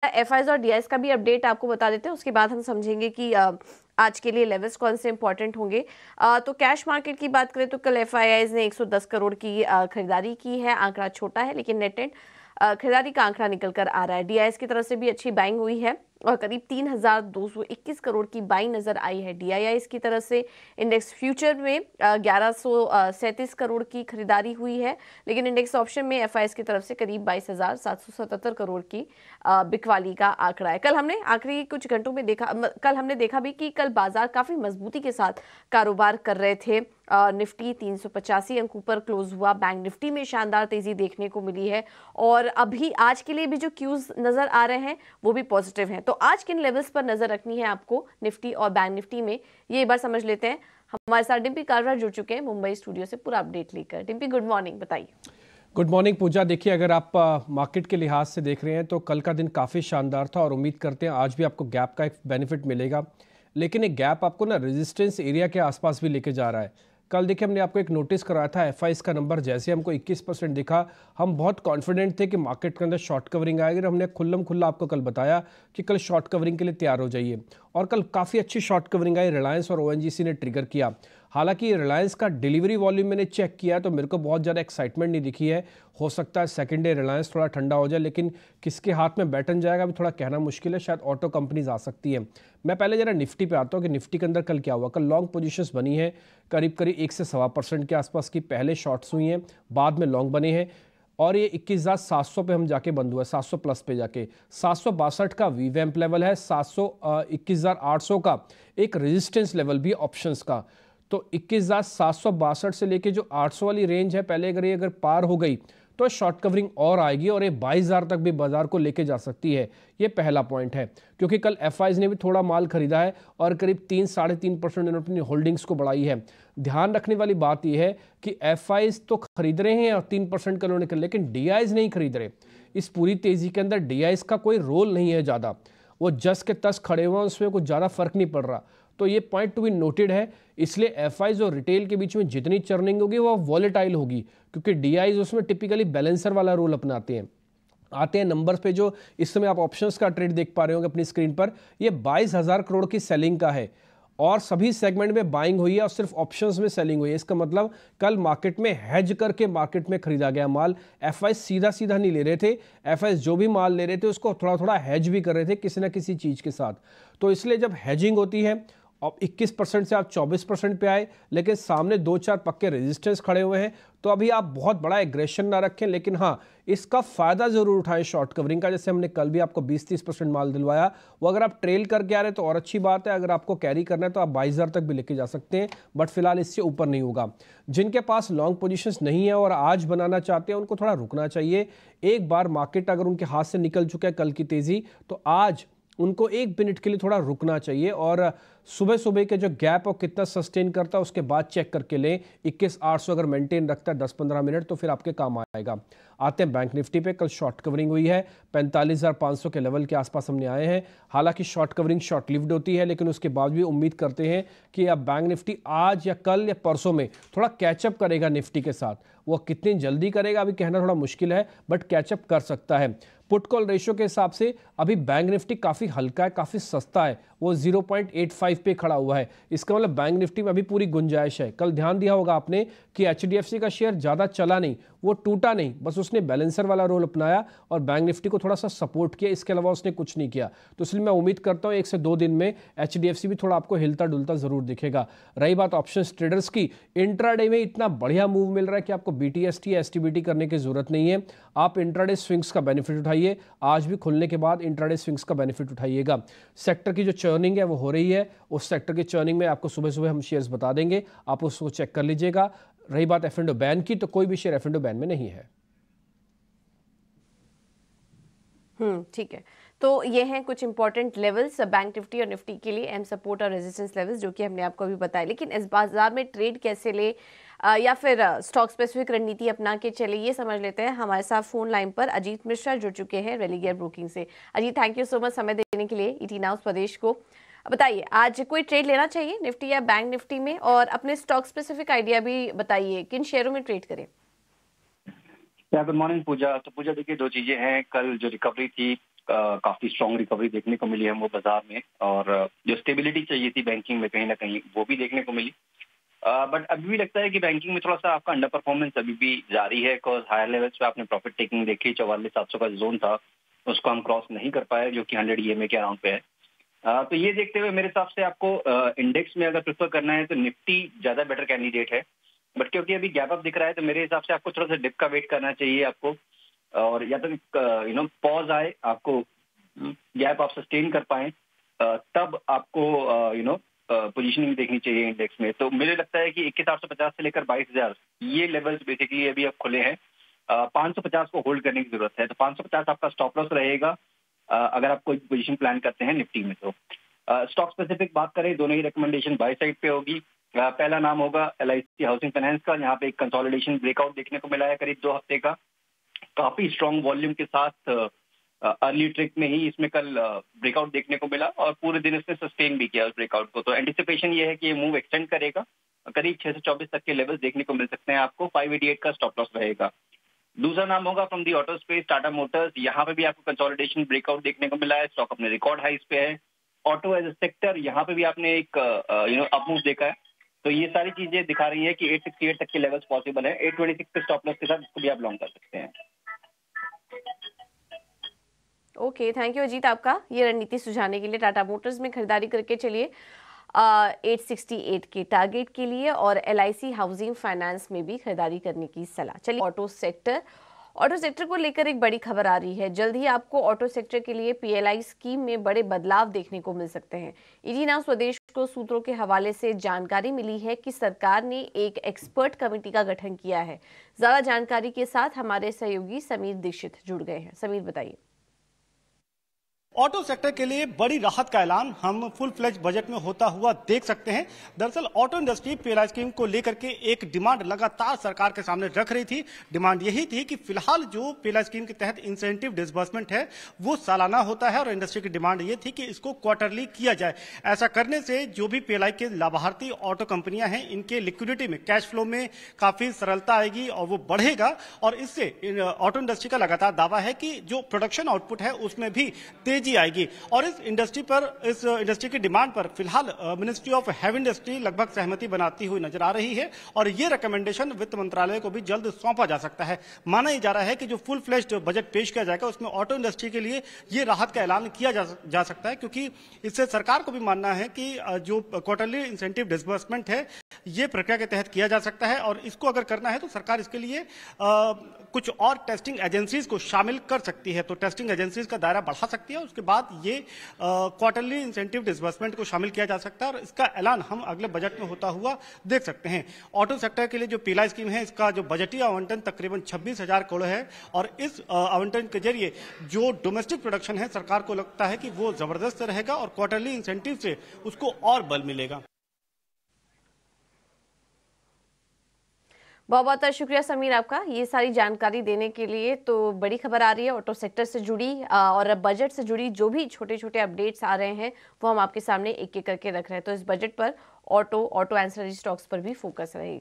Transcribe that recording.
FIIs और DIs का भी अपडेट आपको बता देते हैं, उसके बाद हम समझेंगे कि आज के लिए लेवल्स कौन से इंपॉर्टेंट होंगे। तो कैश मार्केट की बात करें तो कल एफआईआईज ने 110 करोड़ की खरीदारी की है। आंकड़ा छोटा है लेकिन नेट एंड खरीदारी का आंकड़ा निकल कर आ रहा है। डीआईएस की तरफ से भी अच्छी बाइंग हुई है और करीब 3,221 करोड़ की बाइंग नजर आई है। डीआईआईएस की तरफ से इंडेक्स फ्यूचर में 1137 करोड़ की खरीदारी हुई है, लेकिन इंडेक्स ऑप्शन में एफआईएस की तरफ से करीब 22,777 करोड़ की बिकवाली का आंकड़ा है। कल हमने आखिरी कुछ घंटों में कल हमने देखा भी कि कल बाजार काफी मजबूती के साथ कारोबार कर रहे थे। निफ्टी 385 अंकों पर क्लोज हुआ। बैंक निफ्टी में शानदार तेजी देखने को मिली है और अभी आज के लिए भी जो क्यूज नजर आ रहे हैं वो भी पॉजिटिव हैं। तो आज किन लेवल्स पर नजर रखनी है आपको निफ्टी और बैंक निफ्टी में, ये एक बार समझ लेते हैं। हमारे साथ डिम्पी कालरा जुड़ चुके हैं मुंबई स्टूडियो से पूरा अपडेट लेकर। डिम्पी, गुड मॉर्निंग, बताइए। गुड मॉर्निंग पूजा। देखिए, अगर आप मार्केट के लिहाज से देख रहे हैं तो कल का दिन काफ़ी शानदार था और उम्मीद करते हैं आज भी आपको गैप का एक बेनिफिट मिलेगा, लेकिन एक गैप आपको ना रेजिस्टेंस एरिया के आसपास भी लेके जा रहा है। कल देखिए, हमने आपको एक नोटिस कराया था, एफआईज का नंबर जैसे हमको 21% दिखा, हम बहुत कॉन्फिडेंट थे कि मार्केट के अंदर शॉर्ट कवरिंग आएगी और हमने खुल्लम खुल्ला आपको कल बताया कि कल शॉर्ट कवरिंग के लिए तैयार हो जाइए। और कल काफ़ी अच्छी शॉर्ट कवरिंग आई, रिलायंस और ओएनजीसी ने ट्रिगर किया। हालांकि रिलायंस का डिलीवरी वॉल्यूम मैंने चेक किया तो मेरे को बहुत ज़्यादा एक्साइटमेंट नहीं दिखी है। हो सकता है सेकंड डे रिलायंस थोड़ा ठंडा हो जाए, लेकिन किसके हाथ में बैटन जाएगा अभी थोड़ा कहना मुश्किल है। शायद ऑटो कंपनीज आ सकती है। मैं पहले जरा निफ्टी पे आता हूँ कि निफ्टी के अंदर कल क्या हुआ। कल लॉन्ग पोजीशंस बनी है, करीब करीब 1 से 1.25% के आसपास की पहले शॉर्ट्स हुई हैं, बाद में लॉन्ग बने हैं और ये 21,700 पे हम जाके बंद हुआ है, 700 प्लस पे जाके। 762 का वीवैम्प लेवल है, 21,800 का एक रेजिस्टेंस लेवल भी ऑप्शंस का। तो 21,762 से लेके जो 800 वाली रेंज है, पहले अगर पार हो गई तो शॉर्ट कवरिंग और आएगी और ये 22,000 तक भी बाजार को लेके जा सकती है। ये पहला पॉइंट है, क्योंकि कल एफआईज ने भी थोड़ा माल खरीदा है और करीब 3-3.5% इन्होंने अपनी होल्डिंग्स को बढ़ाई है। ध्यान रखने वाली बात यह है कि एफआईज तो खरीद रहे हैं और 3% कल उन्होंने, लेकिन डीआईज नहीं खरीद रहे। इस पूरी तेजी के अंदर डीआईज का कोई रोल नहीं है ज़्यादा, वो जस के तस खड़े हुए हैं, उसमें कुछ ज़्यादा फर्क नहीं पड़ रहा। तो ये पॉइंट टू बी नोटेड है। इसलिए एफआईज और रिटेल के बीच में जितनी चर्निंग होगी वो वॉलेटाइल होगी, क्योंकि डीआईज उसमें टिपिकली बैलेंसर वाला रोल अपनाते हैं। आते हैं नंबर्स पे, जो इस समय आप ऑप्शंस का ट्रेड देख पा रहे होंगे अपनी स्क्रीन पर, ये 22,000 करोड़ की सेलिंग का है और सभी सेगमेंट में बाइंग हुई है और सिर्फ ऑप्शंस में सेलिंग हुई है। इसका मतलब कल मार्केट में हेज करके मार्केट में खरीदा गया माल। एफआईज सीधा सीधा नहीं ले रहे थे, एफआईज जो भी माल ले रहे थे उसको थोड़ा थोड़ा हेज भी कर रहे थे किसी ना किसी चीज़ के साथ। तो इसलिए जब हेजिंग होती है, अब 21% से आप 24% पे आए, लेकिन सामने 2-4 पक्के रेजिस्टेंस खड़े हुए हैं, तो अभी आप बहुत बड़ा एग्रेशन ना रखें, लेकिन हाँ इसका फायदा जरूर उठाएं शॉर्ट कवरिंग का। जैसे हमने कल भी आपको 20-30% माल दिलवाया, वो अगर आप ट्रेल करके आ रहे हैं तो और अच्छी बात है। अगर आपको कैरी करना है तो आप 22,000 तक भी लेके जा सकते हैं, बट फिलहाल इससे ऊपर नहीं होगा। जिनके पास लॉन्ग पोजिशन नहीं है और आज बनाना चाहते हैं, उनको थोड़ा रुकना चाहिए। एक बार मार्केट अगर उनके हाथ से निकल चुका है कल की तेजी, तो आज उनको 1 मिनट के लिए थोड़ा रुकना चाहिए और सुबह सुबह के जो गैप और कितना सस्टेन करता है उसके बाद चेक करके लें। 21,800 अगर मेंटेन रखता है 10-15 मिनट तो फिर आपके काम आएगा। आते हैं बैंक निफ्टी पे। कल शॉर्ट कवरिंग हुई है, 45,500 के लेवल के आसपास हमने आए हैं। हालांकि शॉर्ट कवरिंग शॉर्ट लिव्ड होती है, लेकिन उसके बाद भी उम्मीद करते हैं कि अब बैंक निफ्टी आज या कल या परसों में थोड़ा कैचअप करेगा निफ्टी के साथ। वो कितनी जल्दी करेगा अभी कहना थोड़ा मुश्किल है, बट कैचअप कर सकता है। पुट कॉल रेशियो के हिसाब से अभी बैंक निफ्टी काफ़ी हल्का है, काफ़ी सस्ता है, वो 0.85 पे खड़ा हुआ है। इसका मतलब बैंक निफ्टी में अभी पूरी गुंजाइश है। कल ध्यान दिया होगा आपने कि एचडीएफसी का शेयर ज़्यादा चला नहीं, वो टूटा नहीं, बस उसने बैलेंसर वाला रोल अपनाया और बैंक निफ्टी को थोड़ा सा सपोर्ट किया, इसके अलावा उसने कुछ नहीं किया। तो इसलिए मैं उम्मीद करता हूँ 1 से 2 दिन में एचडीएफसी भी थोड़ा आपको हिलता डुलता जरूर दिखेगा। रही बात ऑप्शन ट्रेडर्स की, इंट्राडे में इतना बढ़िया मूव मिल रहा है कि आपको बीटीएसटी या एसटीबीटी करने की जरूरत नहीं है। आप इंट्राडे स्विंग्स का बेनिफिट उठाइए, आज भी खुलने के बाद इंट्राडे स्विंग्स का बेनिफिट उठाइएगा। सेक्टर की जो चर्निंग है वो हो रही है, उस सेक्टर की चर्निंग में आपको सुबह सुबह हम शेयर्स बता देंगे, आप उसको चेक कर लीजिएगा। रही बात एफ&ओ बैन की, तो कोई भी शेयर एफ&ओ बैन में नहीं है। ठीक है। तो ये हैं कुछ इंपॉर्टेंट लेवल्स बैंक निफ्टी और निफ्टी के लिए, एम सपोर्ट और रेजिस्टेंस लेवल्स जो कि हमने आपको अभी बताया। लेकिन इस बाजार में ट्रेड कैसे ले या फिर स्टॉक स्पेसिफिक रणनीति अपना के चले, ये समझ लेते हैं। हमारे साथ फोन लाइन पर अजीत मिश्रा जुड़ चुके हैं रेलिगेयर ब्रोकिंग से। Ajit, thank you so much समय देने के लिए ईटी नाउ प्रदेश को। बताइए, आज कोई ट्रेड लेना चाहिए निफ्टी या बैंक निफ्टी में, और अपने स्टॉक स्पेसिफिक आइडिया भी बताइए, किन शेयरों में ट्रेड करें। गुड मॉर्निंग पूजा। तो पूजा देखिए, 2 चीजें हैं। कल जो रिकवरी थी काफी स्ट्रॉन्ग रिकवरी देखने को मिली हमको बाजार में, और जो स्टेबिलिटी चाहिए थी बैंकिंग में कहीं ना कहीं वो भी देखने को मिली। बट अभी भी लगता है कि बैंकिंग में थोड़ा सा आपका अंडर परफॉर्मेंस अभी भी जारी है, बिकॉज हायर लेवल्स पे आपने प्रॉफिट टेकिंग देखी, 44,700 का जोन था उसको हम क्रॉस नहीं कर पाए, जो कि 100 EMA के अराउंड पे है। तो ये देखते हुए मेरे हिसाब से आपको इंडेक्स में अगर प्रेफर करना है तो निफ्टी ज्यादा बेटर कैंडिडेट है, बट क्योंकि अभी गैप अप दिख रहा है तो मेरे हिसाब से आपको थोड़ा सा डिप का वेट करना चाहिए आपको, और या तो पॉज आए, आपको गैप आप सस्टेन कर पाए, तब आपको पोजीशनिंग देखनी चाहिए इंडेक्स में। तो मुझे लगता है कि 21,850 से लेकर 22,000 ये लेवल्स बेसिकली अभी अब खुले हैं। 550 को होल्ड करने की जरूरत है, तो 550 आपका स्टॉप लॉस रहेगा अगर आप कोई पोजीशन प्लान करते हैं निफ्टी में। तो स्टॉक स्पेसिफिक बात करें, दोनों ही रिकमेंडेशन बाय साइड पे होगी। पहला नाम होगा LIC हाउसिंग फाइनेंस का, यहाँ पे एक कंसोलिडेशन ब्रेकआउट देखने को मिला है करीब 2 हफ्ते का, काफी स्ट्रॉन्ग वॉल्यूम के साथ। अर्ली ट्रिक में ही इसमें कल ब्रेकआउट देखने को मिला और पूरे दिन इसने सस्टेन भी किया उस ब्रेकआउट को। तो एंटिसिपेशन ये है कि ये मूव एक्सटेंड करेगा, करीब 6 से 24 तक के लेवल्स देखने को मिल सकते हैं आपको। 588 का स्टॉप लॉस रहेगा। दूसरा नाम होगा from the auto space Tata Motors, यहाँ पे भी आपको कंसोलिडेशन ब्रेकआउट देखने को मिला है, स्टॉक अपने रिकॉर्ड हाइस पे है। ऑटो एज ए सेक्टर यहाँ पे भी आपने एक अप मूव देखा है। तो ये सारी चीजें दिखा रही है कि 868 तक के लेवल्स पॉसिबल है। 826 पे स्टॉप लॉस के साथ इसको भी आप लॉन्ग कर सकते हैं। ओके, थैंक यू अजीत आपका ये रणनीति सुझाने के लिए। टाटा मोटर्स में खरीदारी करके चलिए 868 के टारगेट के लिए, और LIC हाउसिंग फाइनेंस में भी खरीदारी करने की सलाह। चलिए ऑटो सेक्टर को लेकर एक बड़ी खबर आ रही है। जल्द ही आपको ऑटो सेक्टर के लिए PLI स्कीम में बड़े बदलाव देखने को मिल सकते हैं। ईडी नाउ स्वदेश को सूत्रों के हवाले से जानकारी मिली है कि सरकार ने एक एक्सपर्ट कमेटी का गठन किया है। ज्यादा जानकारी के साथ हमारे सहयोगी समीर दीक्षित जुड़ गए हैं। समीर बताइए। ऑटो सेक्टर के लिए बड़ी राहत का ऐलान हम फुल फ्लेज बजट में होता हुआ देख सकते हैं। दरअसल ऑटो इंडस्ट्री PLI स्कीम को लेकर के एक डिमांड लगातार सरकार के सामने रख रही थी। डिमांड यही थी कि फिलहाल जो PLI स्कीम के तहत इंसेंटिव डिसबर्समेंट है वो सालाना होता है, और इंडस्ट्री की डिमांड ये थी कि इसको क्वार्टरली किया जाए। ऐसा करने से जो भी PLI के लाभार्थी ऑटो कंपनियां हैं, इनके लिक्विडिटी में, कैश फ्लो में काफी सरलता आएगी और वो बढ़ेगा, और इससे ऑटो इंडस्ट्री का लगातार दावा है कि जो प्रोडक्शन आउटपुट है उसमें भी तेजी आएगी। और इस इंडस्ट्री की डिमांड पर फिलहाल मिनिस्ट्री ऑफ हैवी इंडस्ट्री लगभग सहमति बनाती हुई नजर आ रही है, और ये रिकमेंडेशन वित्त मंत्रालय को भी जल्द सौंपा जा सकता है। माना जा रहा है कि जो फुल फ्लेश्ड बजट पेश किया जाएगा उसमें ऑटो इंडस्ट्री के लिए ये राहत का ऐलान किया जा सकता है, क्योंकि इससे सरकार को भी मानना है कि जो क्वार्टरली इंसेंटिव डिसबर्समेंट है ये प्रक्रिया के तहत किया जा सकता है, और इसको अगर करना है तो सरकार इसके लिए कुछ और टेस्टिंग एजेंसीज को शामिल कर सकती है। तो टेस्टिंग एजेंसीज का दायरा बढ़ा सकती है, उसके बाद ये क्वार्टरली इंसेंटिव डिसबर्समेंट को शामिल किया जा सकता है, और इसका ऐलान हम अगले बजट में होता हुआ देख सकते हैं। ऑटो सेक्टर के लिए जो PLI स्कीम है इसका जो बजटीय आवंटन तकरीबन 26,000 करोड़ है, और इस आवंटन के जरिए जो डोमेस्टिक प्रोडक्शन है सरकार को लगता है कि वो जबरदस्त रहेगा, और क्वार्टरली इंसेंटिव से उसको और बल मिलेगा। बहुत बहुत शुक्रिया समीर आपका ये सारी जानकारी देने के लिए। तो बड़ी खबर आ रही है ऑटो सेक्टर से जुड़ी, और बजट से जुड़ी जो भी छोटे छोटे अपडेट्स आ रहे हैं वो हम आपके सामने एक एक करके रख रहे हैं। तो इस बजट पर ऑटो एंसिलरी स्टॉक्स पर भी फोकस रहेगा।